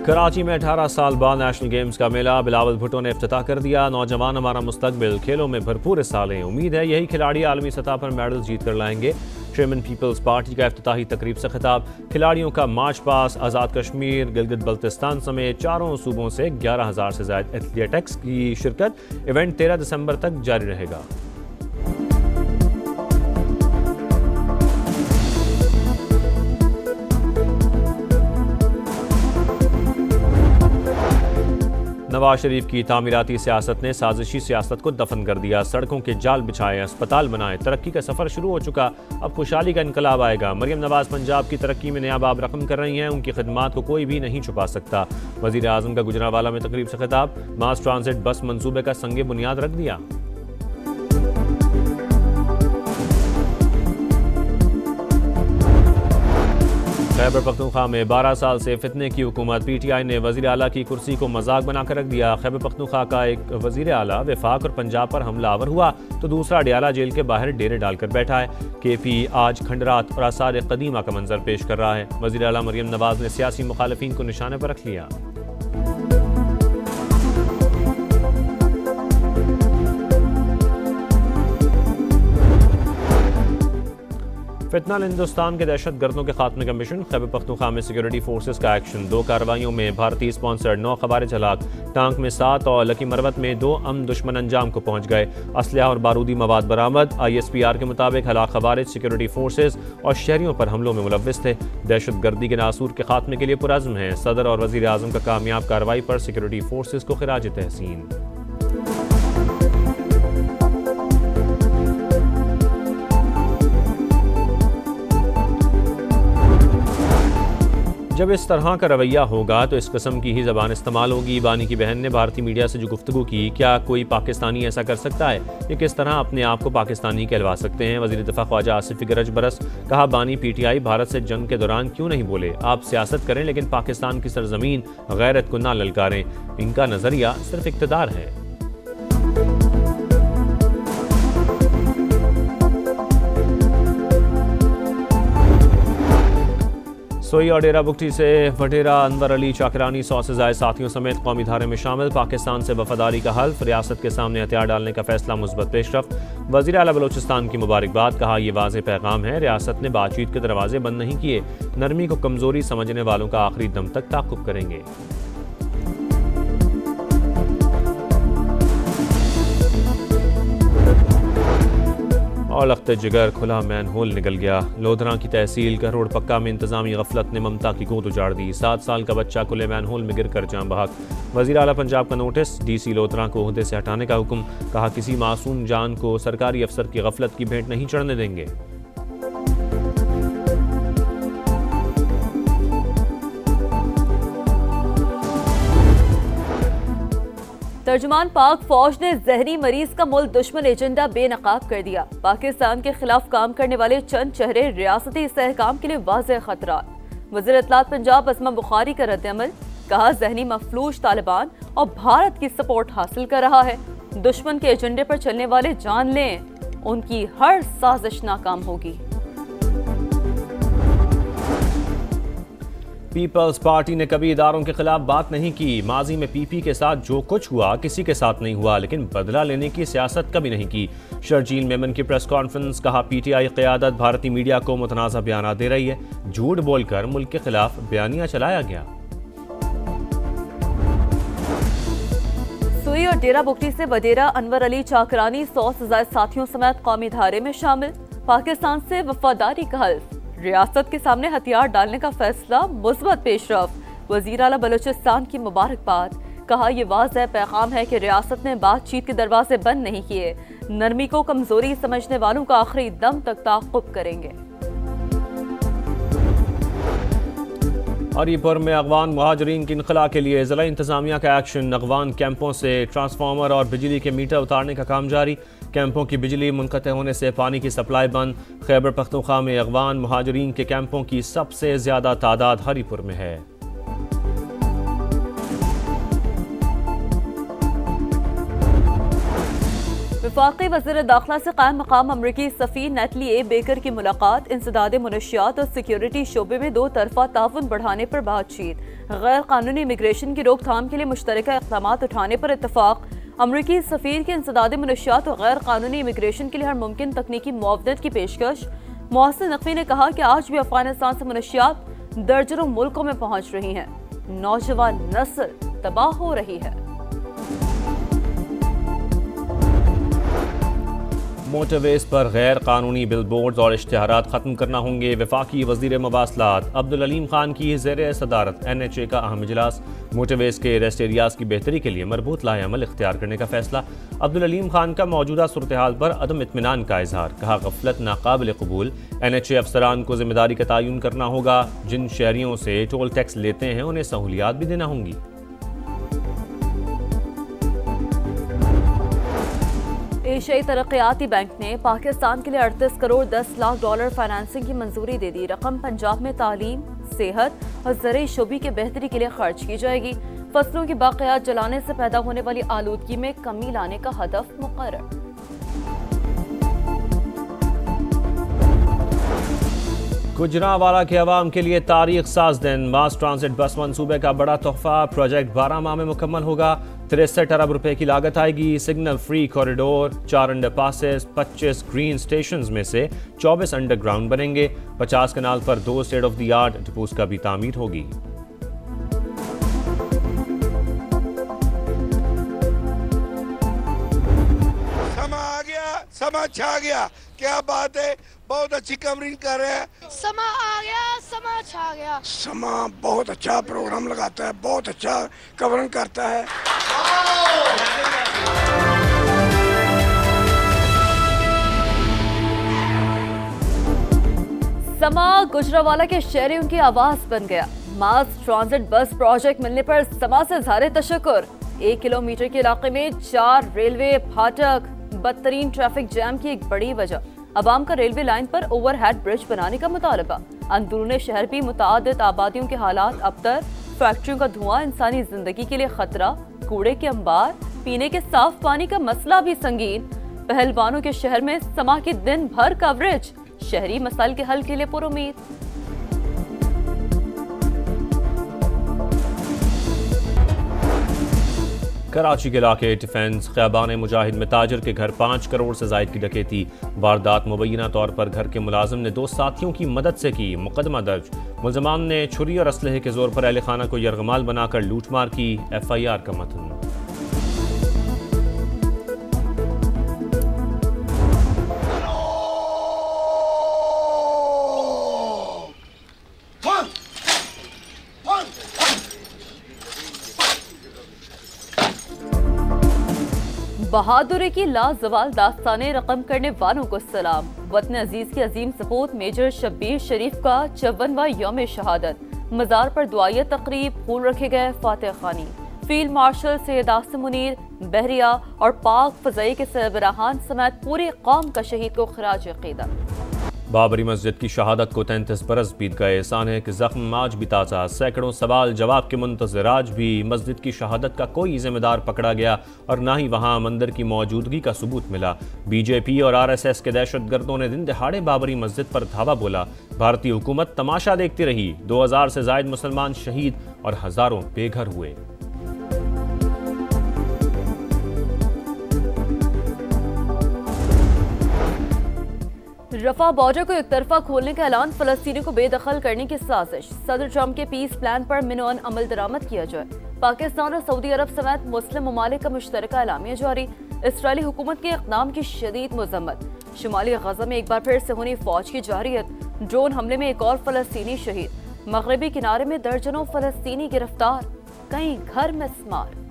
कराची में 18 साल बाद नेशनल गेम्स का मेला बिलावल भुट्टो ने इफ्तिताह कर दिया। नौजवान हमारा मुस्तकबिल, खेलों में भरपूर हिस्सा लें। उम्मीद है यही खिलाड़ी आलमी सतह पर मेडल जीत कर लाएंगे। चेयरमैन पीपल्स पार्टी का इफ्तिताही तकरीब से खिताब। खिलाड़ियों का मार्च पास। आज़ाद कश्मीर, गिलगित बल्तिस्तान समेत चारों सूबों से 11,000 से ज्यादा एथलेटिक्स की शिरकत। इवेंट 13 दिसंबर तक जारी रहेगा। नवाज शरीफ की तामीराती सियासत ने साजिशी सियासत को दफन कर दिया। सड़कों के जाल बिछाए, अस्पताल बनाए, तरक्की का सफर शुरू हो चुका, अब खुशहाली का इनकलाब आएगा। मरियम नवाज पंजाब की तरक्की में नया बाब रकम कर रही हैं। उनकी खिदमात को कोई भी नहीं छुपा सकता। वजीर आजम का गुजरांवाला में तकरीब से खिताब। मास ट्रांजिट बस मंसूबे का संगे बुनियाद रख दिया। खैबर पख्तूनख्वा में 12 साल से फितने की हुकूमत। पीटीआई ने वजीर आला की कुर्सी को मजाक बनाकर रख दिया। खैबर पख्तूनख्वा का एक वजीर आला वफाक और पंजाब पर हमलावर हुआ तो दूसरा अडियाला जेल के बाहर डेरे डालकर बैठा है। केपी आज खंडरात और आसार कदीमा का मंजर पेश कर रहा है। वजीर आला मरियम नवाज ने सियासी मुखालिफिन को निशाने पर रख लिया। फितनाल हिंदुस्तान के दहशत गर्दों के खात्मे का मिशन। खैबर पख्तूनख्वा में सिक्योरिटी फोर्सेस का एक्शन। 2 कार्रवाइयों में भारतीय स्पॉन्सर्ड 9 खवारिज हलाक। टांक में 7 और लकी मरवत में 2 अमन दुश्मन अंजाम को पहुंच गए। असलहा और बारूदी मवाद बरामद। ISPR के मुताबिक हलाक खवारिज सिक्योरिटी फोर्सेस और शहरियों पर हमलों में मुलव्विस थे। दहशत गर्दी के नासूर के खात्मे के लिए पुरज़्म हैं। सदर और वज़ीर आज़म का कामयाब कार्रवाई पर सिक्योरिटी फोर्सेस को खिराज तहसीन। जब इस तरह का रवैया होगा तो इस किस्म की ही ज़बान इस्तेमाल होगी। बानी की बहन ने भारतीय मीडिया से जो गुफ्तगू की, क्या कोई पाकिस्तानी ऐसा कर सकता है? ये किस तरह अपने आप को पाकिस्तानी कहलवा सकते हैं? वज़ीर दिफ़ा ख्वाजा आसिफ की गरज बरस। कहा, बानी PTI भारत से जंग के दौरान क्यों नहीं बोले? आप सियासत करें लेकिन पाकिस्तान की सरजमीन गैरत को ना ललकारें। इनका नज़रिया सिर्फ इक़्तिदार है। सोई और डेरा बुगटी से वडेरा अनवर अली चाकरानी 100 से ज़ायद साथियों समेत कौमी धारे में शामिल। पाकिस्तान से वफादारी का हल्फ। रियासत के सामने हथियार डालने का फैसला मुस्बत पेशरफ्त। वज़ीर आला बलोचिस्तान की मुबारकबाद। कहा, यह वाज़ेह पैगाम है, रियासत ने बातचीत के दरवाजे बंद नहीं किए। नरमी को कमज़ोरी समझने वालों का आखिरी दम तक ताक़ुब करेंगे। और लख्ते जिगर खुला मैन होल निकल गया। लोधरा की तहसील करोड़ पक्का में इंतजामी गफलत ने ममता की गोद उजाड़ दी। 7 साल का बच्चा खुले मैन होल में गिर कर जान बहक। वज़ीर आला पंजाब का नोटिस। DC लोधरा को ओहदे से हटाने का हुक्म। कहा, किसी मासूम जान को सरकारी अफसर की गफलत की भेंट नहीं चढ़ने देंगे। तर्जुमान पाक फौज ने जहरी मरीज का मुल्क दुश्मन एजेंडा बेनकाब कर दिया। पाकिस्तान के खिलाफ काम करने वाले चंद चेहरे रियासती इस्तेहकाम के लिए वाज़ेह खतरा। वज़ीर इत्तलात पंजाब असमा बुखारी का रद्द-ए-अमल। कहा, जहनी मफलूज तालिबान और भारत की सपोर्ट हासिल कर रहा है। दुश्मन के एजेंडे पर चलने वाले जान लें, उनकी हर साजिश नाकाम होगी। पीपल्स पार्टी ने कभी इदारों के खिलाफ बात नहीं की। माजी में PP के साथ जो कुछ हुआ किसी के साथ नहीं हुआ, लेकिन बदला लेने की सियासत कभी नहीं की। शर्जील मेमन की प्रेस कॉन्फ्रेंस। कहा, PTI क़यादत भारतीय मीडिया को मुतनाज़ा बयान दे रही है। झूठ बोलकर मुल्क के खिलाफ बयानिया चलाया गया। सुई और डेरा बुगटी से वडेरा अनवर अली चाकरानी 100 से ज़ायद साथियों समेत कौमी धारे में शामिल। पाकिस्तान से वफादारी का हल्फ। रियासत के सामने हथियार डालने का फैसला मुस्बत पेशरफ्त। वज़ीर आला बलोचिस्तान की मुबारकबाद। कहा, यह वाज़ेह पैगाम है कि रियासत ने बातचीत के दरवाजे बंद नहीं किए। नरमी को कमजोरी समझने वालों का आखिरी दम तक ताक़ुब करेंगे। हरीपुर में अगवान मुहाजिरीन की इनखला के लिए ज़िला इंतजामिया का एक्शन। अगवान कैंपों से ट्रांसफार्मर और बिजली के मीटर उतारने का काम जारी। कैंपों की बिजली मुनक़ते होने से पानी की सप्लाई बंद। खैबर पख्तूनख्वा में अगवान मुहाजिरीन के कैंपों की सबसे ज़्यादा तादाद हरीपुर में है। वफाकी वज़ीर दाखिला से कायम मकाम अमरीकी सफ़ीर नेटली ए बेकर की मुलाकात इंसदाद मुनशियात और सिक्योरिटी शोबे में दो तरफा ताउन बढ़ाने पर बातचीत। गैर कानूनी इमिग्रेशन की रोकथाम के लिए मुश्तरका इक़दाम उठाने पर इतफाक। अमरीकी सफ़ीर के इंसदाद मुनशियात और गैर कानूनी इमिग्रेशन के लिए हर मुमकिन तकनीकी मुआवनत की पेशकश। मोहसिन नकवी ने कहा कि आज भी अफगानिस्तान से मुनशियात दर्जनों मुल्कों में पहुँच रही हैं। नौजवान नस्ल तबाह हो रही है। मोटरवेज पर गैर कानूनी बिलबोर्ड्स और इश्तिहारात ख़त्म करना होंगे। वफाकी वज़ीर मवासलात अब्दुल अलीम खान की ज़ेर सदारत NHA का अहम इजलास। मोटरवेज के रेस्ट एरियाज़ की बेहतरी के लिए मरबूत लाएअमल इख्तियार करने का फैसला। अब्दुल अलीम खान का मौजूदा सूरत हाल पर अदम इत्मीनान का इजहार। कहा गफलत नाकाबिल कबूल। NHA अफसरान को जिम्मेदारी का तयन करना होगा। जिन शहरियों से टोल टैक्स लेते हैं उन्हें सहूलियात भी देना होंगी। एशियाई तरक्याती बैंक ने पाकिस्तान के लिए 38 करोड़ 10 लाख डॉलर फाइनेंसिंग की मंजूरी दे दी। रकम पंजाब में तालीम, सेहत और ज़राई शोबे की बेहतरी के लिए खर्च की जाएगी। फसलों की बाक़ियात जलाने से पैदा होने वाली आलूदगी में कमी लाने का हदफ मुकर्रर। गुजरांवाला के अवाम के लिए तारीख साज दिन। मास ट्रांसिट बस मंसूबे का बड़ा तोहफा। प्रोजेक्ट 12 माह में मुकम्मल होगा। 63 अरब रुपए की लागत आएगी। Signal free corridor, 4 underpasses, 25 green stations में से 24 अंडरग्राउंड बनेंगे। 50 कनाल पर 2 स्टेट ऑफ द आर्ट डिपोस का भी तामीर होगी। समा छा गया, क्या बात है, बहुत अच्छी कवरिंग कर रहे हैं। समा आ गया, समा छा गया। समा बहुत अच्छा प्रोग्राम लगाता है, बहुत अच्छा कवरिंग करता है। समा गुजरांवाला के शहरियों की आवाज बन गया। मास ट्रांजिट बस प्रोजेक्ट मिलने पर समा से इज़हार तशक्कुर। 1 किलोमीटर के इलाके में 4 रेलवे फाटक, बदतरीन ट्रैफिक जैम की एक बड़ी वजह। अवाम का रेलवे लाइन पर ओवरहेड ब्रिज बनाने का मुतालबा। अंदरूनी शहर भी मुतादिद आबादियों के हालात अबतर। फैक्ट्रियों का धुआं इंसानी जिंदगी के लिए खतरा। कूड़े के अंबार, पीने के साफ पानी का मसला भी संगीन। पहलवानों के शहर में समा की दिन भर कवरेज। शहरी मसाइल के हल के लिए पुरुमीद। कराची के इलाके डिफेंस ख़याबान मुजाहिद में ताजर के घर 5 करोड़ से ज़ायद की डकैती। वारदात मुबैना तौर पर घर के मुलाजिम ने 2 साथियों की मदद से की। मुकदमा दर्ज। मुलजमान ने छुरी और असलहे के जोर पर अहले खाना को यरगमाल बनाकर लूटमार की। FIR का मतन। बहादुरी की लाजवाल दास्तानें रकम करने वालों को सलाम। वतन अजीज की अजीम सपूत मेजर शब्बीर शरीफ का 54वां यौम शहादत। मज़ार पर दुआया तकरीब, फूल रखे गए, फातिहा खानी। फील्ड मार्शल सैयद आसिम मुनीर, बहरिया और पाक फ़ज़ाई के सरबराहान समेत पूरी कौम का शहीद को खराज अक़ीदत। बाबरी मस्जिद की शहादत को 33 बरस बीत गए। एहसान है कि जख्म आज भी ताज़ा। सैकड़ों सवाल जवाब के मुंतज़िर। आज भी मस्जिद की शहादत का कोई जिम्मेदार पकड़ा गया और ना ही वहाँ मंदिर की मौजूदगी का सबूत मिला। BJP और RSS के दहशतगर्दों ने दिन दहाड़े बाबरी मस्जिद पर धावा बोला। भारतीय हुकूमत तमाशा देखती रही। 2000 से ज़ायद मुसलमान शहीद और हज़ारों बेघर हुए। रफा बॉर्डर को एक तरफा खोलने का ऐलान, फलस्तीनी को बेदखल करने की साजिश। सदर ट्रंप के पीस प्लान पर मिनोन अमल दरामद किया जाए। पाकिस्तान और सऊदी अरब समेत मुस्लिम ममालिक का मुश्तरका एलामिया जारी। इसराइली हुकूमत के इक़दाम की शदीद मजम्मत। शुमाली गजा में एक बार फिर से हुई फौज की जारियत। ड्रोन हमले में एक और फलस्तीनी शहीद। मगरबी किनारे में दर्जनों फलस्तीनी गिरफ्तार, कई घर में स्मार।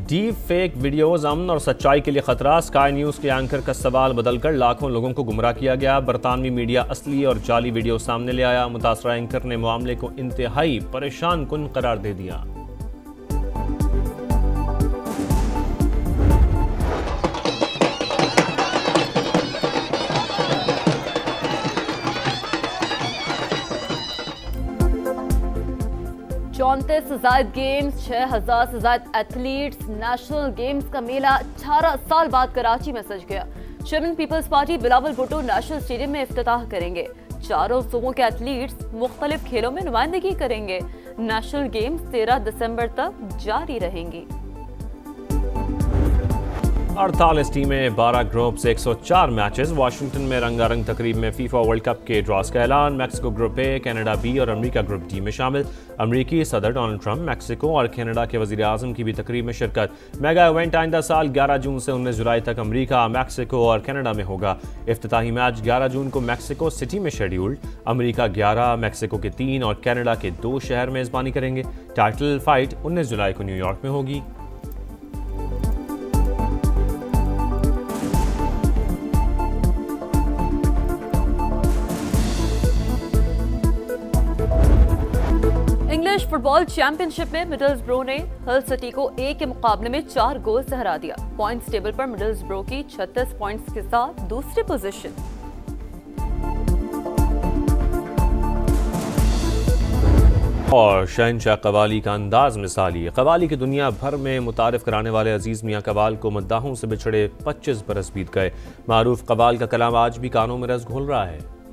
डीप फेक वीडियोज़ अमन और सच्चाई के लिए खतरा। स्काई न्यूज़ के एंकर का सवाल बदलकर लाखों लोगों को गुमराह किया गया। बरतानवी मीडिया असली और जाली वीडियो सामने ले आया। मुतासरा एंकर ने मामले को इंतहाई परेशान कुन करार दे दिया। 35 से ज्यादा गेम्स, 6000 से ज्यादा एथलीट्स, नेशनल गेम्स का मेला 18 साल बाद कराची में सज गया। Chairman Peoples Party Bilawal Bhutto national stadium में इफ्तिताह करेंगे। चारों सूबों के एथलीट्स मुख्तलिफ खेलों में नुमाइंदगी करेंगे। नेशनल गेम्स 13 दिसंबर तक जारी रहेंगी। 48 टीमें, 12 ग्रुप्स, 104 मैचेस। वाशिंगटन में रंगारंग तकरीब में फीफा वर्ल्ड कप के ड्रॉस का ऐलान। Mexico group A, Canada B और अमेरिका ग्रुप डी में शामिल। अमेरिकी सदर डोनाल्ड ट्रंप, मैक्सिको और कनाडा के वजीर आजम की भी तकरीब में शिरकत। मेगा इवेंट आइंदा साल 11 जून से 19 जुलाई तक अमेरिका, मैक्सिको और कनाडा में होगा। इफ्तिताही मैच 11 जून को मैक्सिको सिटी में शेड्यूल्ड। अमेरिका 11, मैक्सिको के 3 और कनाडा के 2 शहर मेजबानी करेंगे। टाइटल फाइट 19 जुलाई को न्यूयॉर्क में होगी। इंग्लिश फुटबॉल चैंपियनशिप में मिडलसब्रो ने हल सिटी को 1 के मुकाबले में 4 गोल से हरा दिया। पॉइंट्स टेबल पर मिडलसब्रो की 36 पॉइंट्स के साथ दूसरी पोजीशन। और शहनशाह कवाली का अंदाज मिसाली। कवाली की दुनिया भर में मुतारिफ कराने वाले अजीज मियाँ कवाल को मद्दाहों से बिछड़े 25 बरस बीत गए। मारूफ कवाल का कलाम आज भी कानों में रस घोल रहा है।